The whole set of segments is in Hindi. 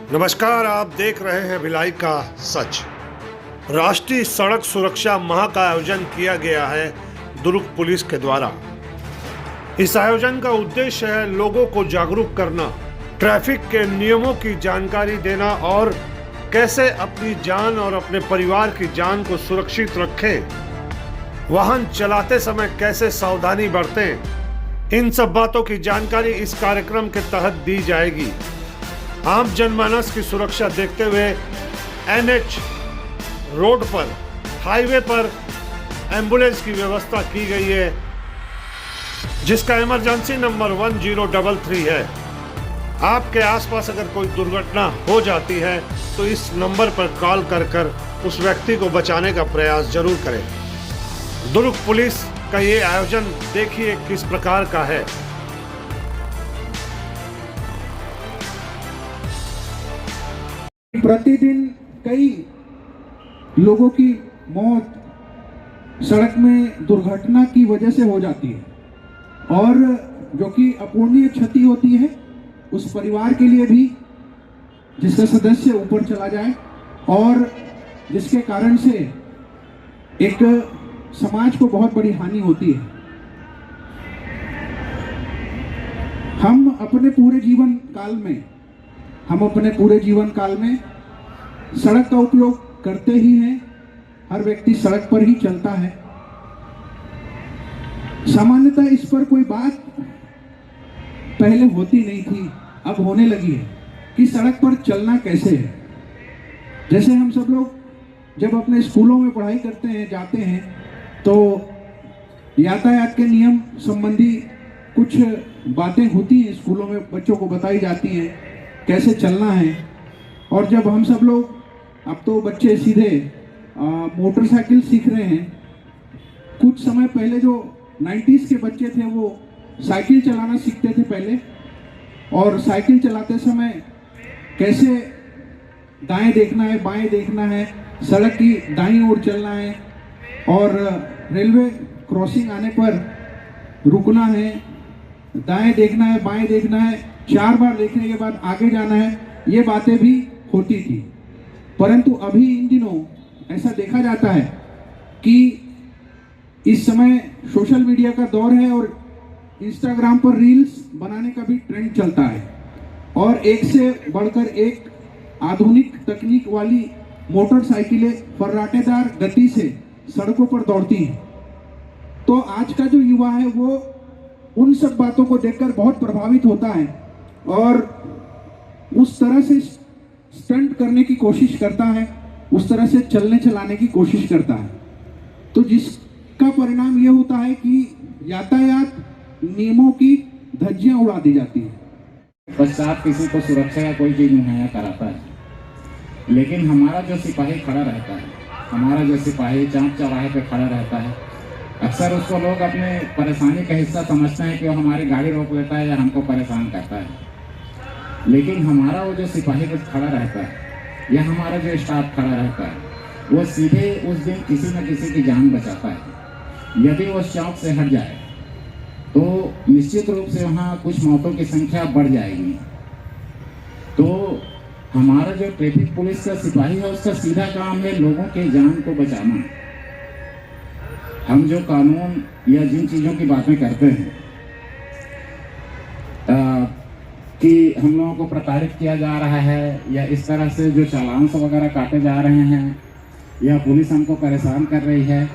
नमस्कार, आप देख रहे हैं भिलाई का सच। राष्ट्रीय सड़क सुरक्षा माह का आयोजन किया गया है दुर्ग पुलिस के द्वारा। इस आयोजन का उद्देश्य है लोगों को जागरूक करना, ट्रैफिक के नियमों की जानकारी देना और कैसे अपनी जान और अपने परिवार की जान को सुरक्षित रखें, वाहन चलाते समय कैसे सावधानी बरतें। इन सब बातों की जानकारी इस कार्यक्रम के तहत दी जाएगी। आम जनमानस की सुरक्षा देखते हुए NH रोड पर, हाईवे पर एम्बुलेंस की व्यवस्था की गई है, जिसका इमरजेंसी नंबर 1033 है। आपके आसपास अगर कोई दुर्घटना हो जाती है तो इस नंबर पर कॉल कर उस व्यक्ति को बचाने का प्रयास जरूर करें। दुर्ग पुलिस का ये आयोजन देखिए किस प्रकार का है। प्रतिदिन कई लोगों की मौत सड़क में दुर्घटना की वजह से हो जाती है और जो कि अपूर्णीय क्षति होती है उस परिवार के लिए भी, जिसका सदस्य ऊपर चला जाए और जिसके कारण से एक समाज को बहुत बड़ी हानि होती है। हम अपने पूरे जीवन काल में सड़क का उपयोग करते ही हैं। हर व्यक्ति सड़क पर ही चलता है। सामान्यतः इस पर कोई बात पहले होती नहीं थी, अब होने लगी है कि सड़क पर चलना कैसे है। जैसे हम सब लोग जब अपने स्कूलों में पढ़ाई करते हैं, जाते हैं, तो यातायात के नियम संबंधी कुछ बातें होती हैं, स्कूलों में बच्चों को बताई जाती हैं कैसे चलना है। और जब हम सब लोग, अब तो बच्चे सीधे मोटरसाइकिल सीख रहे हैं। कुछ समय पहले जो 90s के बच्चे थे वो साइकिल चलाना सीखते थे पहले, और साइकिल चलाते समय कैसे दाएं देखना है, बाएं देखना है, सड़क की दाईं ओर चलना है और रेलवे क्रॉसिंग आने पर रुकना है, दाएं देखना है, बाएं देखना है, 4 बार देखने के बाद आगे जाना है। ये बातें भी होती थी, परंतु अभी इन दिनों ऐसा देखा जाता है कि इस समय सोशल मीडिया का दौर है और इंस्टाग्राम पर रील्स बनाने का भी ट्रेंड चलता है और एक से बढ़कर एक आधुनिक तकनीक वाली मोटरसाइकिलें फर्राटेदार गति से सड़कों पर दौड़ती हैं। तो आज का जो युवा है वो उन सब बातों को देखकर बहुत प्रभावित होता है और उस तरह से स्टंट करने की कोशिश करता है, उस तरह से चलने चलाने की कोशिश करता है। तो जिसका परिणाम ये होता है कि यातायात नियमों की धज्जियां उड़ा दी जाती है। पश्चात किसी को सुरक्षा का कोई चीज मुहैया कराता है, लेकिन हमारा जो सिपाही खड़ा रहता है, हमारा जो सिपाही चांप चौराहे पे खड़ा रहता है, अक्सर उसको लोग अपने परेशानी का हिस्सा समझते हैं कि वो हमारी गाड़ी रोक लेता है या हमको परेशान करता है। लेकिन हमारा वो जो सिपाही को खड़ा रहता है या हमारा जो स्टाफ खड़ा रहता है, वो सीधे उस दिन किसी न किसी की जान बचाता है। यदि वो चौक से हट जाए तो निश्चित रूप से वहाँ कुछ मौतों की संख्या बढ़ जाएगी। तो हमारा जो ट्रैफिक पुलिस का सिपाही है उसका सीधा काम है लोगों की जान को बचाना। हम जो कानून या जिन चीज़ों की बातें करते हैं कि हम लोगों को प्रताड़ित किया जा रहा है या इस तरह से जो चालान वगैरह काटे जा रहे हैं या पुलिस हमको परेशान कर रही है,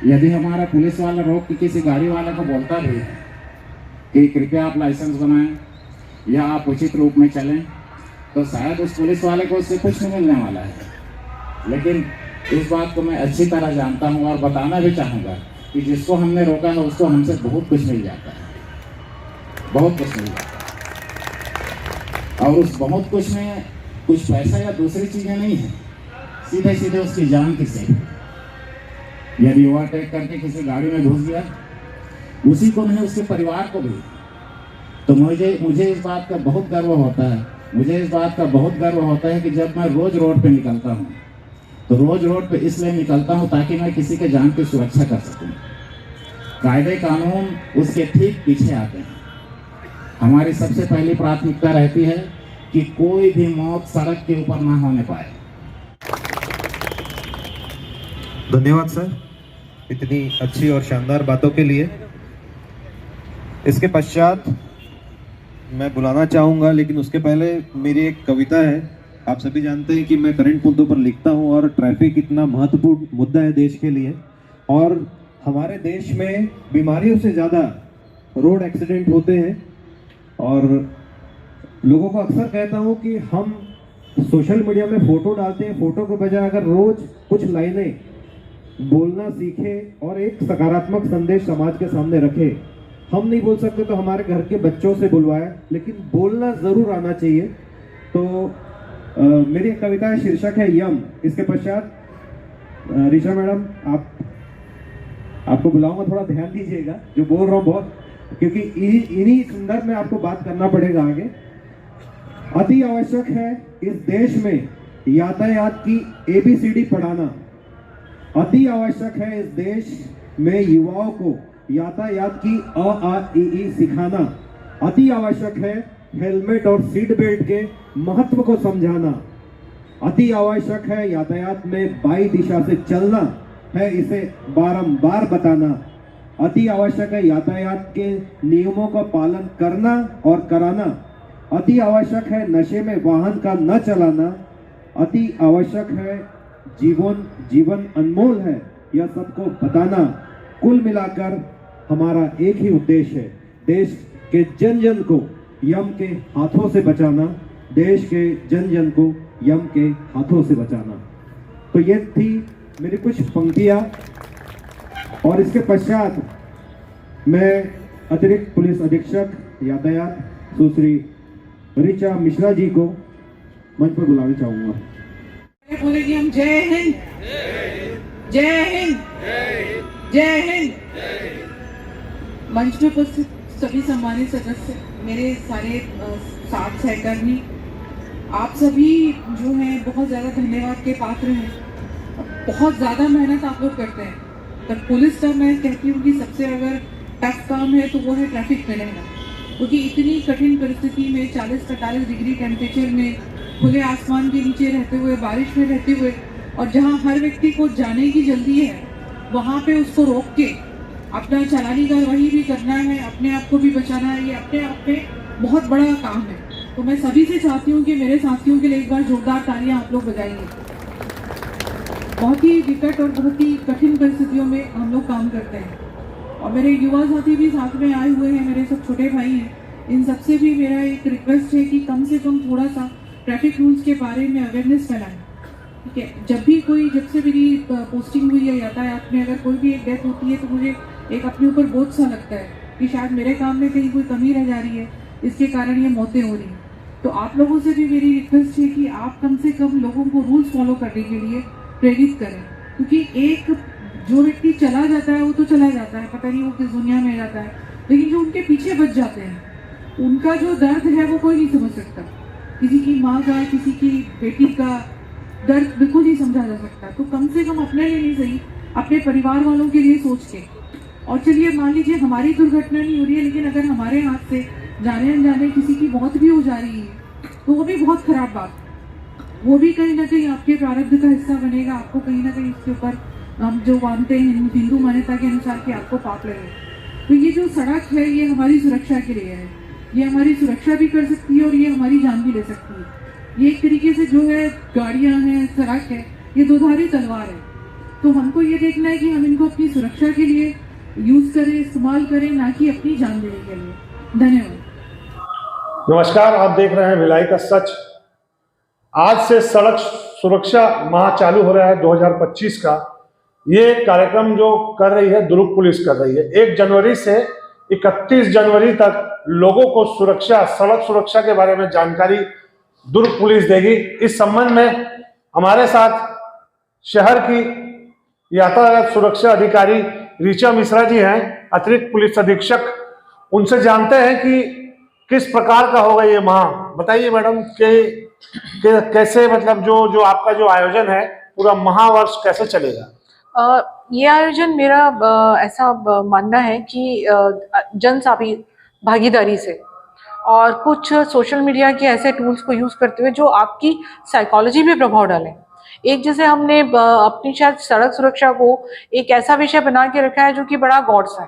यदि हमारा पुलिस वाला रोक के किसी गाड़ी वाले को बोलता भी है कि कृपया आप लाइसेंस बनाएं या आप उचित रूप में चलें, तो शायद उस पुलिस वाले को उससे कुछ नहीं मिलने वाला है। लेकिन इस बात को मैं अच्छी तरह जानता हूँ और बताना भी चाहूँगा कि जिसको हमने रोका है उसको हमसे बहुत कुछ मिल जाता है, बहुत कुछ मिल जाता है। और उस बहुत कुछ में कुछ पैसा या दूसरी चीज़ें नहीं है, सीधे सीधे उसकी जान की सेव। यदि ओवरटेक करके किसी गाड़ी में घुस गया, उसी को नहीं उसके परिवार को भी, तो मुझे इस बात का बहुत गर्व होता है। मुझे इस बात का बहुत गर्व होता है कि जब मैं रोज़ रोड पे निकलता हूँ तो रोज़ रोड पे इसलिए निकलता हूँ ताकि मैं किसी के जान की सुरक्षा कर सकूँ। कायदे कानून उसके ठीक पीछे आते हैं। हमारी सबसे पहली प्राथमिकता रहती है कि कोई भी मौत सड़क के ऊपर ना होने पाए। धन्यवाद सर, इतनी अच्छी और शानदार बातों के लिए। इसके पश्चात मैं बुलाना चाहूँगा, लेकिन उसके पहले मेरी एक कविता है। आप सभी जानते हैं कि मैं करंट मुद्दों पर लिखता हूँ और ट्रैफिक इतना महत्वपूर्ण मुद्दा है देश के लिए, और हमारे देश में बीमारियों से ज़्यादा रोड एक्सीडेंट होते हैं। और लोगों को अक्सर कहता हूँ कि हम सोशल मीडिया में फ़ोटो डालते हैं, फ़ोटो के बजाय अगर रोज़ कुछ लाइनें बोलना सीखें और एक सकारात्मक संदेश समाज के सामने रखें। हम नहीं बोल सकते तो हमारे घर के बच्चों से बुलवाएं, लेकिन बोलना ज़रूर आना चाहिए। तो मेरी एक कविता है, शीर्षक है यम। इसके पश्चात ऋचा मैडम, आपको बुलाऊंगा, थोड़ा ध्यान दीजिएगा जो बोल रहा हूँ बहुत, क्योंकि इन्हीं संदर्भ में आपको बात करना पड़ेगा आगे। अति आवश्यक है इस देश में यातायात की ABCD पढ़ाना। अति आवश्यक है इस देश में युवाओं को यातायात की AAEE सिखाना। अति आवश्यक है हेलमेट और सीट बेल्ट के महत्व को समझाना। अति आवश्यक है यातायात में बाई दिशा से चलना है, इसे बारंबार बताना। अति आवश्यक है यातायात के नियमों का पालन करना और कराना। अति आवश्यक है नशे में वाहन का न चलाना। अति आवश्यक है जीवन अनमोल है, यह सबको बताना। कुल मिलाकर हमारा एक ही उद्देश्य है, देश के जन जन को यम के हाथों से बचाना। देश के जन जन को यम के हाथों से बचाना। तो ये थी मेरी कुछ पंक्तियां, और इसके पश्चात मैं अतिरिक्त पुलिस अधीक्षक यातायात सुश्री ऋचा मिश्रा जी को मंच पर बुलाना चाहूंगा। बोलेगी हम जय हिंद, जय हिंद, जय हिंद। मंच पे उपस्थित सभी सम्मानित सदस्य, मेरे सारे साथ सहकर्मी, आप सभी जो हैं बहुत ज़्यादा धन्यवाद के पात्र हैं। बहुत ज़्यादा मेहनत आप लोग करते हैं। तो पुलिस का मैं कहती हूँ कि सबसे अगर टफ काम है तो वो है ट्रैफिक में रहना, क्योंकि इतनी कठिन परिस्थिति में 40-45 डिग्री टेम्परेचर में खुले आसमान के नीचे रहते हुए, बारिश में रहते हुए, और जहाँ हर व्यक्ति को जाने की जल्दी है, वहाँ पे उसको रोक के अपना चालानी कार्रवाई भी करना है, अपने आप को भी बचाना है। ये अपने आप में बहुत बड़ा काम है। तो मैं सभी से चाहती हूँ कि मेरे साथियों के लिए एक बार जोरदार तालियां आप लोग बजाइए। बहुत ही विकट और बहुत ही कठिन परिस्थितियों में हम लोग काम करते हैं, और मेरे युवा साथी भी साथ में आए हुए हैं, मेरे सब छोटे भाई हैं। इन सबसे भी मेरा एक रिक्वेस्ट है कि कम से कम थोड़ा सा ट्रैफिक रूल्स के बारे में अवेयरनेस फैलाएं। ठीक है, जब से मेरी पोस्टिंग हुई है यातायात में, अगर कोई भी एक डेथ होती है तो मुझे एक अपने ऊपर बोझ सा लगता है कि शायद मेरे काम में कहीं कोई कमी रह जा रही है, इसके कारण ये मौतें हो रही हैं। तो आप लोगों से भी मेरी रिक्वेस्ट है कि आप कम से कम लोगों को रूल्स फॉलो करने के लिए प्रेरित करें, क्योंकि एक जो व्यक्ति चला जाता है वो तो चला जाता है, पता नहीं वो किस दुनिया में जाता है, लेकिन जो उनके पीछे बच जाते हैं उनका जो दर्द है वो कोई नहीं समझ सकता। किसी की माँ का, किसी की बेटी का दर्द बिल्कुल नहीं समझा जा सकता। तो कम से कम अपने लिए नहीं सही, अपने परिवार वालों के लिए सोच के। और चलिए मान लीजिए हमारी दुर्घटना नहीं हो रही है, लेकिन अगर हमारे हाथ से जाने अनजाने किसी की मौत भी हो जा रही है तो वो भी बहुत खराब बात, वो भी कहीं ना कहीं आपके प्रारब्ध का हिस्सा बनेगा। आपको कहीं ना कहीं इसके ऊपर हम जो मानते हैं हिंदू मान्यता के अनुसार कि आपको पाप लगे। तो ये जो सड़क है ये हमारी सुरक्षा के लिए है, ये हमारी सुरक्षा भी कर सकती है और ये हमारी जान भी ले सकती है। ये एक तरीके से जो है गाड़ियाँ हैं, सड़क है, ये दोधारी तलवार है। तो हमको ये देखना है कि हम इनको अपनी सुरक्षा के लिए यूज करें, इस्तेमाल करें, ना कि अपनी जान देने के लिए। धन्यवाद। नमस्कार, आप देख रहे हैं भिलाई का सच। आज से सड़क सुरक्षा माह चालू हो रहा है 2025 का। ये कार्यक्रम जो कर रही है दुर्ग पुलिस कर रही है। 1 जनवरी से 31 जनवरी तक लोगों को सुरक्षा, सड़क सुरक्षा के बारे में जानकारी दुर्ग पुलिस देगी। इस संबंध में हमारे साथ शहर की यातायात सुरक्षा अधिकारी ऋचा मिश्रा जी हैं, अतिरिक्त पुलिस अधीक्षक। उनसे जानते हैं कि किस प्रकार का होगा ये माह। बताइए मैडम कि कैसे, मतलब जो आपका जो आयोजन है पूरा महावर्ष कैसे चलेगा? ये आयोजन मेरा ऐसा मानना है कि जन भागीदारी से और कुछ सोशल मीडिया के ऐसे टूल्स को यूज़ करते हुए जो आपकी साइकोलॉजी पे प्रभाव डालें। एक जैसे हमने अपनी शायद सड़क सुरक्षा को एक ऐसा विषय बना के रखा है जो कि बड़ा गॉड सा है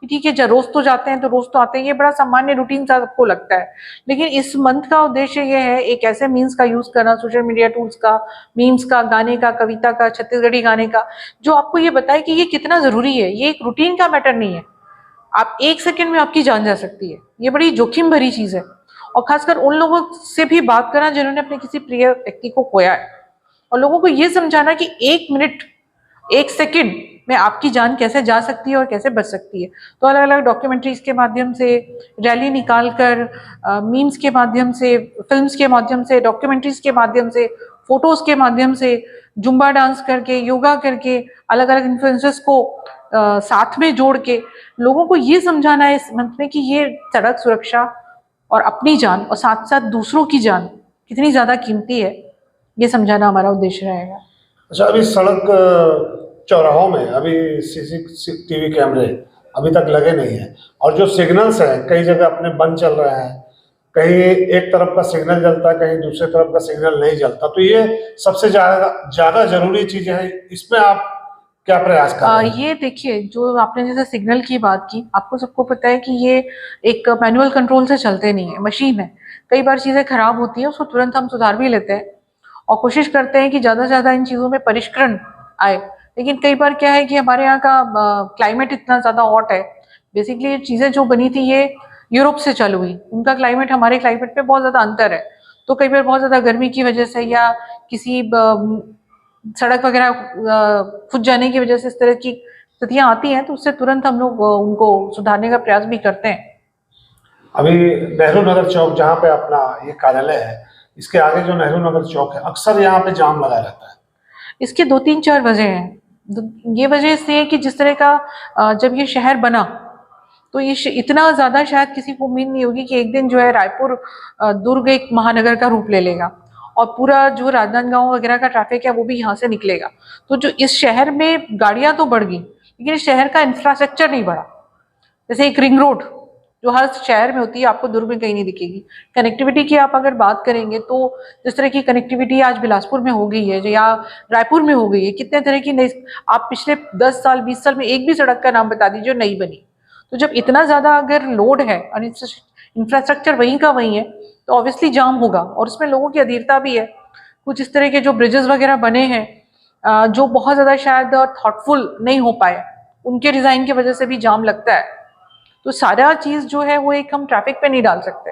कि ठीक है, रोज तो जाते हैं तो रोज तो आते हैं, ये बड़ा सामान्य रूटीन सा सबको लगता है। लेकिन इस मंथ का उद्देश्य ये है एक ऐसे मीम्स का यूज करना, सोशल मीडिया टूल्स का, मीम्स का, गाने का, कविता का, छत्तीसगढ़ी गाने का, जो आपको ये बताए कि ये कितना जरूरी है। ये एक रूटीन का मैटर नहीं है, आप 1 सेकंड में आपकी जान जा सकती है। ये बड़ी जोखिम भरी चीज है, और खासकर उन लोगों से भी बात करना जिन्होंने अपने किसी प्रिय व्यक्ति को खोया है, और लोगों को ये समझाना कि 1 मिनट 1 सेकंड में आपकी जान कैसे जा सकती है और कैसे बच सकती है। तो अलग अलग डॉक्यूमेंट्रीज के माध्यम से, रैली निकालकर, मीम्स के माध्यम से, फिल्म्स के माध्यम से, डॉक्यूमेंट्रीज के माध्यम से, फोटोज के माध्यम से, जुम्बा डांस करके, योगा करके, अलग अलग इन्फ्लुएंसर्स को साथ में जोड़ के लोगों को ये समझाना है इस मंथ में कि ये सड़क सुरक्षा और अपनी जान और साथ साथ दूसरों की जान कितनी ज्यादा कीमती है, ये समझाना हमारा उद्देश्य रहेगा। अच्छा, अभी सड़क चौराहों में अभी CCTV कैमरे अभी तक लगे नहीं हैं, और जो सिग्नल्स हैं कई जगह अपने बंद चल रहे हैं, कहीं एक तरफ का सिग्नल जलता है, कहीं दूसरे तरफ का सिग्नल नहीं जलता। तो ये सबसे ज्यादा जरूरी चीजें हैं, इसमें आप क्या प्रयास कर रहे हैं? ये देखिए, जो आपने जैसे सिग्नल की बात की, आपको सबको पता है कि ये एक मैनुअल कंट्रोल से चलते नहीं है, मशीन है। कई बार चीजें खराब होती हैं, उसको तुरंत हम सुधार भी लेते हैं और कोशिश करते हैं कि ज्यादा से ज्यादा इन चीजों में परिष्करण आए। लेकिन कई बार क्या है कि हमारे यहाँ का क्लाइमेट इतना ज्यादा हॉट है, बेसिकली ये चीजें जो बनी थी ये यूरोप से चालू हुई, उनका क्लाइमेट हमारे क्लाइमेट पे बहुत ज्यादा अंतर है। तो कई बार बहुत ज्यादा गर्मी की वजह से या किसी सड़क वगैरह फूट जाने की वजह से इस तरह की स्थितियां आती हैं, तो उससे तुरंत हम लोग उनको सुधारने का प्रयास भी करते हैं। अभी नेहरू नगर चौक जहाँ पे अपना ये कार्यालय है, इसके आगे जो नेहरू नगर चौक है, अक्सर यहाँ पे जाम लगा रहता है। इसके 2-3-4 वजह हैं। ये वजह इसलिए है कि जिस तरह का जब ये शहर बना तो ये इतना ज्यादा शायद किसी को उम्मीद नहीं होगी कि एक दिन जो है रायपुर दुर्ग एक महानगर का रूप ले लेगा और पूरा जो राजनांदगांव वगैरह का ट्रैफिक है वो भी यहाँ से निकलेगा। तो जो इस शहर में गाड़ियां तो बढ़ गई, लेकिन इस शहर का इंफ्रास्ट्रक्चर नहीं बढ़ा। जैसे एक रिंग रोड जो हर शहर में होती है, आपको दुर्ग में कहीं नहीं दिखेगी। कनेक्टिविटी की आप अगर बात करेंगे तो जिस तरह की कनेक्टिविटी आज बिलासपुर में हो गई है या रायपुर में हो गई है, कितने तरह की नई, आप पिछले 10 साल 20 साल में एक भी सड़क का नाम बता दीजिए जो नई बनी। तो जब इतना ज्यादा अगर लोड है और इंफ्रास्ट्रक्चर वहीं का वहीं है तो ऑब्वियसली जाम होगा, और उसमें लोगों की अधीरता भी है। कुछ इस तरह के जो ब्रिजेस वगैरह बने हैं जो बहुत ज्यादा शायद थॉटफुल नहीं हो पाए, उनके डिजाइन की वजह से भी जाम लगता है। तो सारा चीज जो है वो एक हम ट्रैफिक पे नहीं डाल सकते,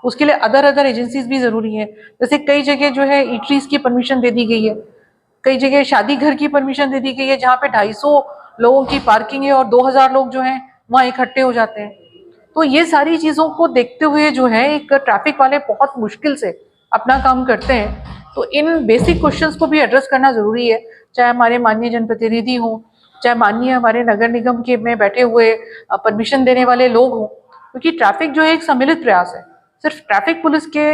उसके लिए अदर एजेंसीज भी जरूरी है। जैसे कई जगह जो है ईटरीज की परमिशन दे दी गई है, कई जगह शादी घर की परमिशन दे दी गई है जहाँ पे 250 लोगों की पार्किंग है और 2000 लोग जो हैं वहाँ इकट्ठे हो जाते हैं। तो ये सारी चीजों को देखते हुए जो है एक ट्रैफिक वाले बहुत मुश्किल से अपना काम करते हैं। तो इन बेसिक क्वेश्चंस को भी एड्रेस करना जरूरी है, चाहे हमारे माननीय जनप्रतिनिधि हों, चाहे माननीय हमारे नगर निगम के में बैठे हुए परमिशन देने वाले लोग हों, क्योंकि ट्रैफिक जो है एक सम्मिलित प्रयास है। सिर्फ ट्रैफिक पुलिस के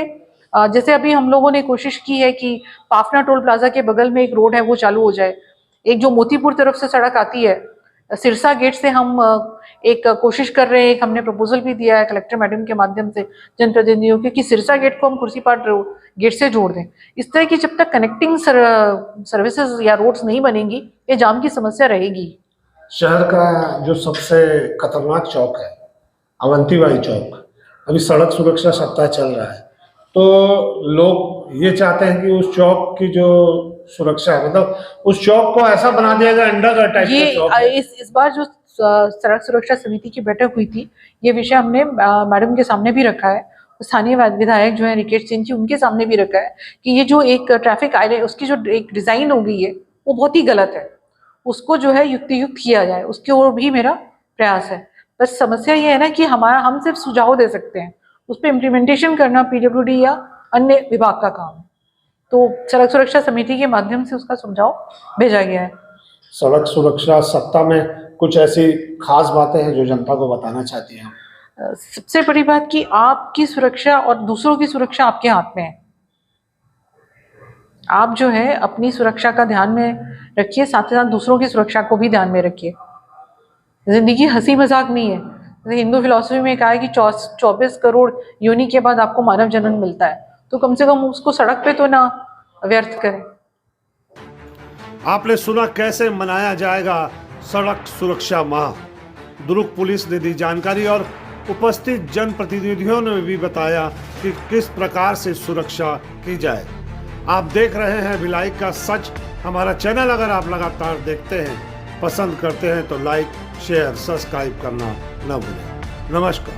जैसे अभी हम लोगों ने कोशिश की है कि पाफना टोल प्लाजा के बगल में एक रोड है वो चालू हो जाए। एक जो मोतीपुर तरफ से सड़क आती है सिरसा गेट से, हम एक कोशिश कर रहे हैं, एक हमने प्रपोजल भी दिया है कलेक्टर मैडम के माध्यम से जनप्रतिनिधियों के कि सिरसा गेट को हम खुर्सीपाट गेट से जोड़ दें। इस तरह की जब तक कनेक्टिंग सर्विसेज या रोड्स नहीं बनेंगी ये जाम की समस्या रहेगी। शहर का जो सबसे खतरनाक चौक है अवंतीबाई चौक, अभी सड़क सुरक्षा सप्ताह चल रहा है, तो लोग ये चाहते हैं कि उस चौक की जो सुरक्षा है, मतलब उस चौक को ऐसा बना दिया गया अंडर टाइप का चौक है। इस बार जो सड़क सुरक्षा समिति की बैठक हुई थी, ये विषय हमने मैडम के सामने भी रखा है, स्थानीय विधायक जो है रिकेश सिंह जी, उनके सामने भी रखा है कि ये जो एक ट्रैफिक आइलैंड उसकी जो एक डिजाइन हो गई है वो बहुत ही गलत है, उसको जो है युक्तियुक्त किया जाए, उसकी ओर भी मेरा प्रयास है। बस समस्या ये है ना कि हम सिर्फ सुझाव दे सकते हैं, उस पर इम्प्लीमेंटेशन करना PWD या अन्य विभाग का काम है। तो सड़क सुरक्षा समिति के माध्यम से उसका सुझाव भेजा गया है। सड़क सुरक्षा सप्ताह में कुछ ऐसी खास बातें हैं जो जनता को बताना चाहती हैं? सबसे बड़ी बात कि आपकी सुरक्षा और दूसरों की सुरक्षा आपके हाथ में है। आप जो है अपनी सुरक्षा का ध्यान में रखिए, साथ ही साथ दूसरों की सुरक्षा को भी ध्यान में रखिए। जिंदगी हंसी मजाक नहीं है, जैसे हिंदू फिलॉसफी में कहा है कि 24 करोड़ योनि के बाद आपको मानव जन्म मिलता है, तो कम से कम उसको सड़क पे तो ना व्यर्थ करें। आपने सुना कैसे मनाया जाएगा सड़क सुरक्षा माह। दुर्ग पुलिस ने दी जानकारी और उपस्थित जनप्रतिनिधियों ने भी बताया कि किस प्रकार से सुरक्षा की जाए। आप देख रहे हैं भिलाई का सच। हमारा चैनल अगर आप लगातार देखते हैं, पसंद करते हैं तो लाइक, शेयर, सब्सक्राइब करना न भूलें। नमस्कार।